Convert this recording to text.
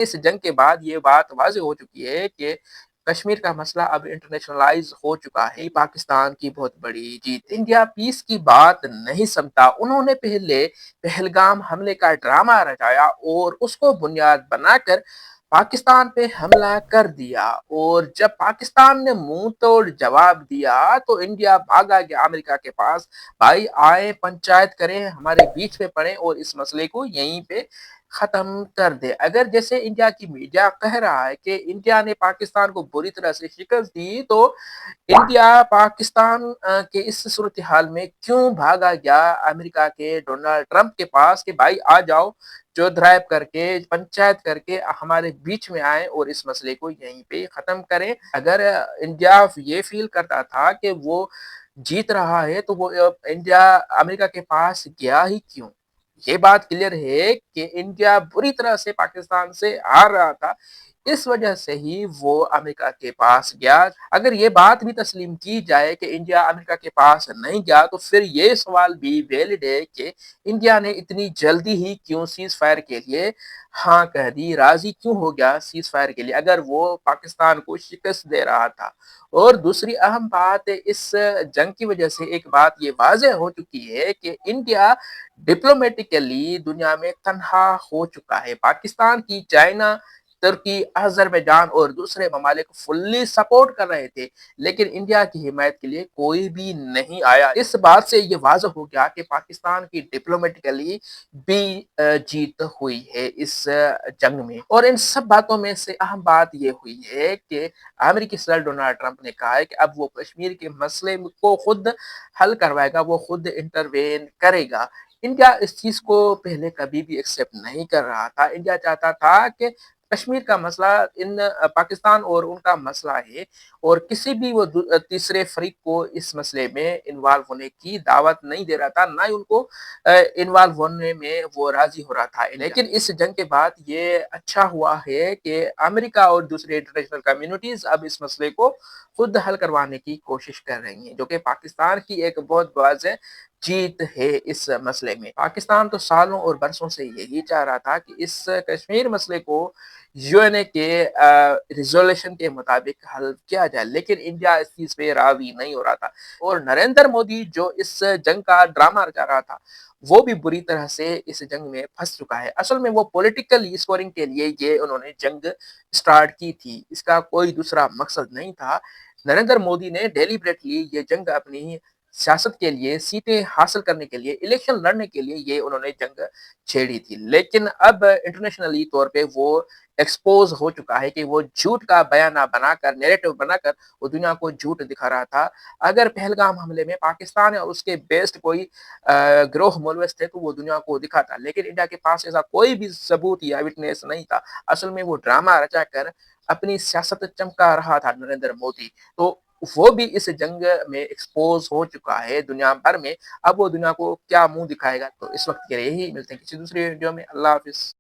اس جنگ کے بعد یہ بات واضح ہو چکی ہے کہ کشمیر کا مسئلہ اب انٹرنیشنلائز ہو چکا ہے۔ پاکستان کی بہت بڑی جیت۔ انڈیا پیس کی بات نہیں سمتا۔ انہوں نے پہلے پہلگام حملے کا ڈرامہ رچایا اور اس کو بنیاد بنا کر پاکستان پہ حملہ کر دیا، اور جب پاکستان نے منہ توڑ جواب دیا تو انڈیا بھاگا گیا امریکہ کے پاس۔ بھائی آئے پنچایت کریں، ہمارے بیچ میں پڑیں اور اس مسئلے کو یہیں پہ ختم کر دے۔ اگر جیسے انڈیا کی میڈیا کہہ رہا ہے کہ انڈیا نے پاکستان کو بری طرح سے شکست دی، تو انڈیا پاکستان کے اس صورتحال میں کیوں بھاگا گیا امریکہ کے ڈونلڈ ٹرمپ کے پاس کہ بھائی آ جاؤ، جو ڈرائیو کر کے پنچایت کر کے ہمارے بیچ میں آئیں اور اس مسئلے کو یہیں پہ ختم کریں۔ اگر انڈیا یہ فیل کرتا تھا کہ وہ جیت رہا ہے تو وہ انڈیا امریکہ کے پاس گیا ہی کیوں؟ یہ بات کلیئر ہے کہ انڈیا بری طرح سے پاکستان سے ہار رہا تھا، اس وجہ سے ہی وہ امریکہ کے پاس گیا۔ اگر یہ بات بھی تسلیم کی جائے کہ انڈیا امریکہ کے پاس نہیں گیا، تو پھر یہ سوال بھی ویلڈ ہے کہ انڈیا نے اتنی جلدی ہی کیوں سیز فائر کے لیے ہاں کہہ دی، راضی کیوں ہو گیا سیز فائر کے لیے، اگر وہ پاکستان کو شکست دے رہا تھا۔ اور دوسری اہم بات، اس جنگ کی وجہ سے ایک بات یہ واضح ہو چکی ہے کہ انڈیا ڈپلومیٹکلی دنیا میں تنہا ہو چکا ہے۔ پاکستان کی چائنا، ترکی، آذربائیجان اور دوسرے ممالک فلی سپورٹ کر رہے تھے، لیکن انڈیا کی حمایت کے لیے کوئی بھی نہیں آیا۔ اس بات سے یہ واضح ہو گیا کہ پاکستان کی ڈپلومیٹکلی بھی جیت ہوئی ہے اس جنگ میں۔ اور ان سب باتوں میں سے اہم بات یہ ہوئی ہے کہ امریکی صدر ڈونلڈ ٹرمپ نے کہا ہے کہ اب وہ کشمیر کے مسئلے کو خود حل کروائے گا، وہ خود انٹروین کرے گا۔ انڈیا اس چیز کو پہلے کبھی بھی ایکسیپٹ نہیں کر رہا تھا۔ انڈیا چاہتا تھا کہ کشمیر کا مسئلہ پاکستان اور ان کا مسئلہ ہے، اور کسی بھی وہ تیسرے فریق کو اس مسئلے میں انوالو ہونے کی دعوت نہیں دے رہا تھا، نہ ہی ان کو انوالو ہونے میں وہ راضی ہو رہا تھا۔ لیکن اس جنگ کے بعد یہ اچھا ہوا ہے کہ امریکہ اور دوسرے انٹرنیشنل کمیونٹیز اب اس مسئلے کو خود حل کروانے کی کوشش کر رہی ہیں، جو کہ پاکستان کی ایک بہت واضح جیت ہے اس مسئلے میں۔ پاکستان تو سالوں اور برسوں سے یہی چاہ رہا تھا کہ اس کشمیر مسئلے کو یو این اے کے ریزولوشن کے مطابق حل کیا جائے، لیکن انڈیا اس چیز پہ راضی نہیں ہو رہا تھا۔ اور نریندر مودی جو اس جنگ کا ڈرامہ رچا رہا تھا، وہ بھی بری طرح سے اس جنگ میں پھنس چکا ہے۔ اصل میں وہ پولیٹیکل اسکورنگ کے لیے یہ انہوں نے جنگ سٹارٹ کی تھی، اس کا کوئی دوسرا مقصد نہیں تھا۔ نریندر مودی نے ڈیلیبریٹلی یہ جنگ اپنی سیاست کے لیے، سیٹیں حاصل کرنے کے لیے، الیکشن لڑنے کے لیے یہ انہوں نے جنگ چھیڑی تھی، لیکن اب انٹرنیشنلی طور پہ وہ ایکسپوز ہو چکا ہے کہ وہ جھوٹ کا بیانہ بنا کر، نیریٹو بنا کر وہ دنیا کو جھوٹ دکھا رہا تھا۔ اگر پہلگام حملے میں پاکستان اور اس کے بیسڈ کوئی گروہ ملوث تھے تو وہ دنیا کو دکھاتا، لیکن انڈیا کے پاس ایسا کوئی بھی ثبوت یا وٹنس نہیں تھا۔ اصل میں وہ ڈرامہ رچا کر اپنی سیاست چمکا رہا تھا نریندر مودی، تو وہ بھی اس جنگ میں ایکسپوز ہو چکا ہے دنیا بھر میں۔ اب وہ دنیا کو کیا منہ دکھائے گا؟ تو اس وقت کے لیے یہی، ملتے ہیں کسی دوسری ویڈیو میں۔ اللہ حافظ۔